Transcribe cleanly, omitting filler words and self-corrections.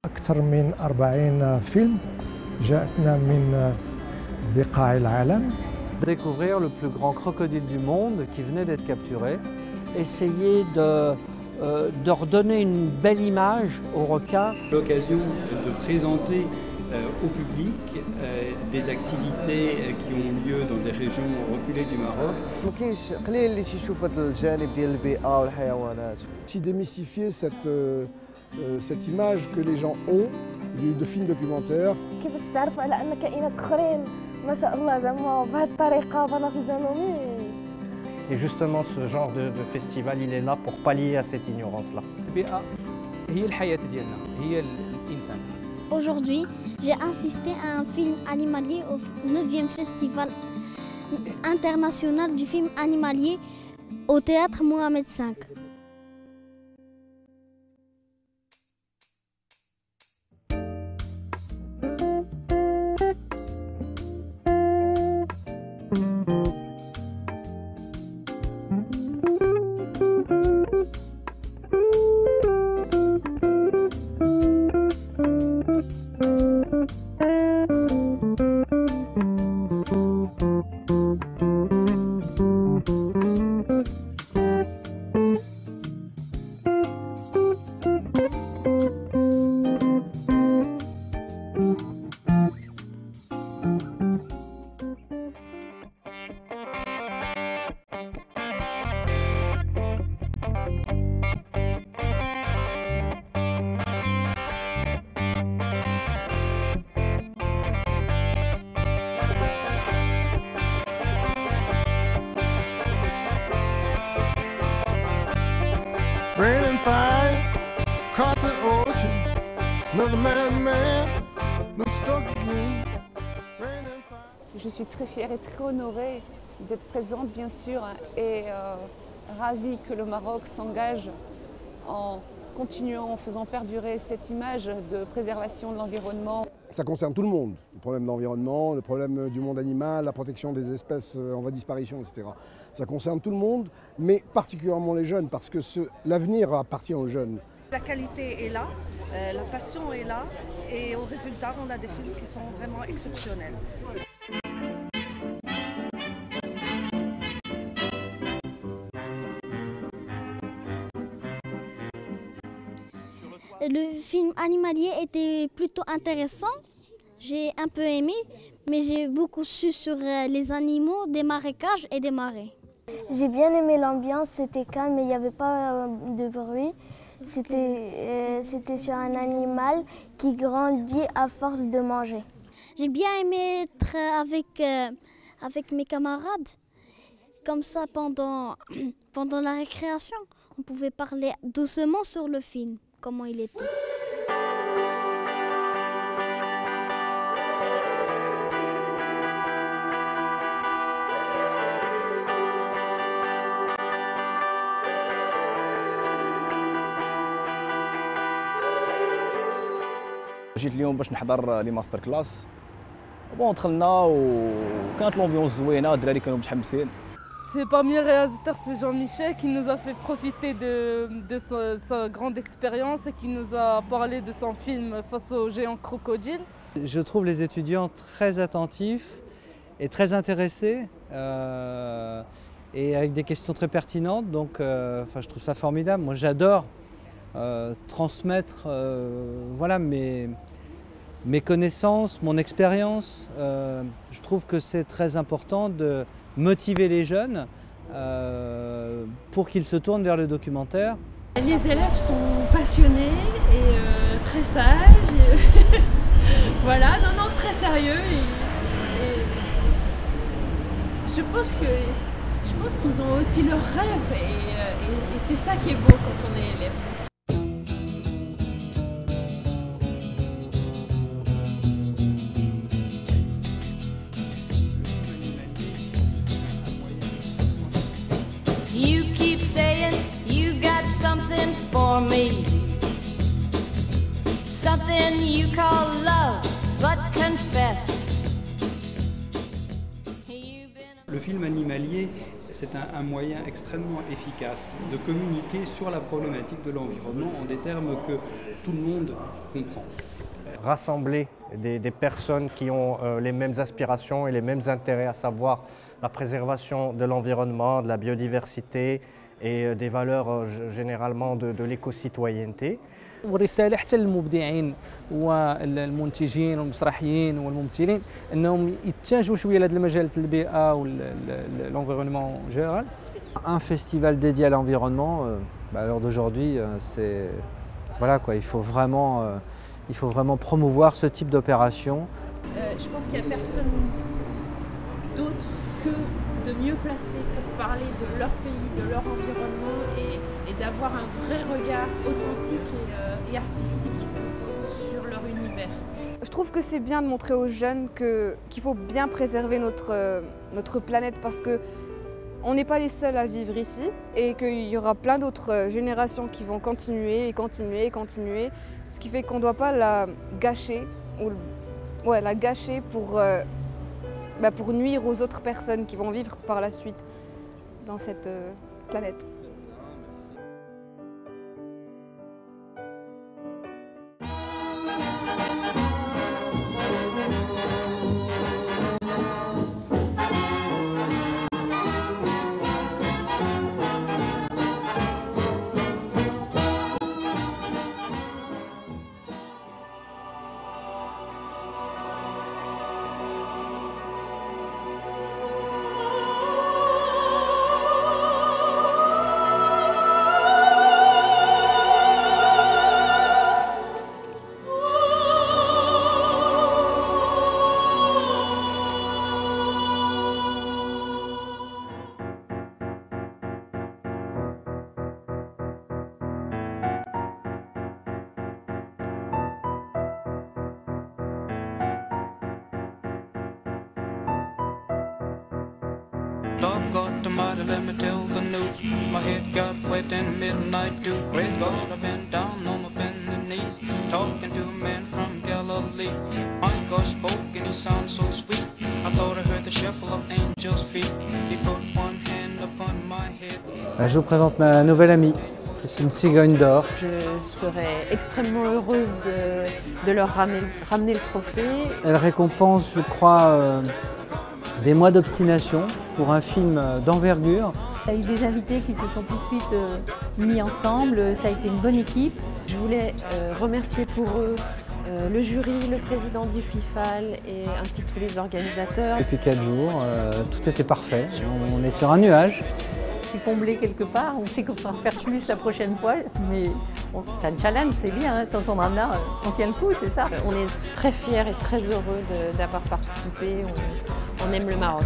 أكثر من 40 فيلم جاءتنا من بقاع العالم. Découvrir le plus grand crocodile du monde qui venait d'être capturé. Essayer de redonner une belle image au requin. L'occasion de présenter au public des activités qui ont lieu dans des régions reculées du Maroc. Si démystifier cette image que les gens ont de films documentaires. Et justement, ce genre de festival, il est là pour pallier à cette ignorance-là. Aujourd'hui, j'ai assisté à un film animalier au 9e Festival international du film animalier au théâtre Mohamed V. Rain and fire, across the ocean, another man, not stuck again. Rain and fire. Je suis très fière et très honorée d'être présente, bien sûr, et ravie que le Maroc s'engage en continuant, en faisant perdurer cette image de préservation de l'environnement. Ça concerne tout le monde, le problème de l'environnement, le problème du monde animal, la protection des espèces en voie de disparition, etc. Ça concerne tout le monde, mais particulièrement les jeunes, parce que l'avenir appartient aux jeunes. La qualité est là, la passion est là, et au résultat, on a des films qui sont vraiment exceptionnels. Le film animalier était plutôt intéressant. J'ai un peu aimé, mais j'ai beaucoup su sur les animaux des marécages et des marais. J'ai bien aimé l'ambiance, c'était calme, mais il n'y avait pas de bruit. C'était sur un animal qui grandit à force de manger. J'ai bien aimé être avec mes camarades. Comme ça, pendant la récréation, on pouvait parler doucement sur le film, comment il était. جيت اليوم باش نحضر لي ماستر كلاس بون دخلنا وكانت لومبيونس زوينه الدراري كانوا متحمسين. C'est parmi les réalisateurs, c'est Jean-Michel qui nous a fait profiter de sa grande expérience et qui nous a parlé de son film Face au géant crocodile. Je trouve les étudiants très attentifs et très intéressés et avec des questions très pertinentes, donc je trouve ça formidable. Moi j'adore transmettre voilà, mes connaissances, mon expérience. Je trouve que c'est très important de motiver les jeunes pour qu'ils se tournent vers le documentaire. Les élèves sont passionnés et très sages. Voilà, non, très sérieux. Et je pense qu'ils ont aussi leurs rêves et c'est ça qui est beau quand on est élève. You keep saying you got something for me, something you call love, but confess. Le film animalier, c'est un moyen extrêmement efficace de communiquer sur la problématique de l'environnement en des termes que tout le monde comprend. Rassembler des personnes qui ont les mêmes aspirations et les mêmes intérêts, à savoir la préservation de l'environnement, de la biodiversité et des valeurs généralement de l'éco-citoyenneté. والرسالة حتى للمبدعين والمنتجين والمسرحيين والممثلين انهم يتجهوا شويه لهذا المجال البيئه والانفيرونمون جينيرال. Un festival dédié à l'environnement, à l'heure d'aujourd'hui, c'est voilà quoi, il faut vraiment promouvoir ce type d'opération. Je pense qu'il n'y a personne d'autre que de mieux placé pour parler de leur pays, de leur environnement et d'avoir un vrai regard authentique et artistique sur leur univers. Je trouve que c'est bien de montrer aux jeunes qu'il faut bien préserver notre planète parce qu'on n'est pas les seuls à vivre ici et qu'il y aura plein d'autres générations qui vont continuer et continuer et continuer, ce qui fait qu'on ne doit pas la gâcher, pour nuire aux autres personnes qui vont vivre par la suite dans cette planète. Dog got the mighty, let me tell the news. My head got wet in midnight dew. Red God, I've been down on my bending knees, talking to a man from Galilee. My God spoke and he sounded so sweet. I thought I heard the shuffle of angels' feet. He put one hand upon my head. Je vous présente ma nouvelle amie. C'est une cigogne d'or. Je serais extrêmement heureuse de leur ramener le trophée. Elle récompense, je crois, des mois d'obstination pour un film d'envergure. Il y a eu des invités qui se sont tout de suite mis ensemble, ça a été une bonne équipe. Je voulais remercier pour eux le jury, le président du FIFAL et ainsi que tous les organisateurs. Depuis 4 jours, tout était parfait, on est sur un nuage. Je suis comblée quelque part, on sait qu'on va faire plus la prochaine fois, mais c'est un challenge, c'est bien, hein, tant qu'on en a, on tient le coup, c'est ça. On est très fiers et très heureux d'avoir participé, on aime le Maroc.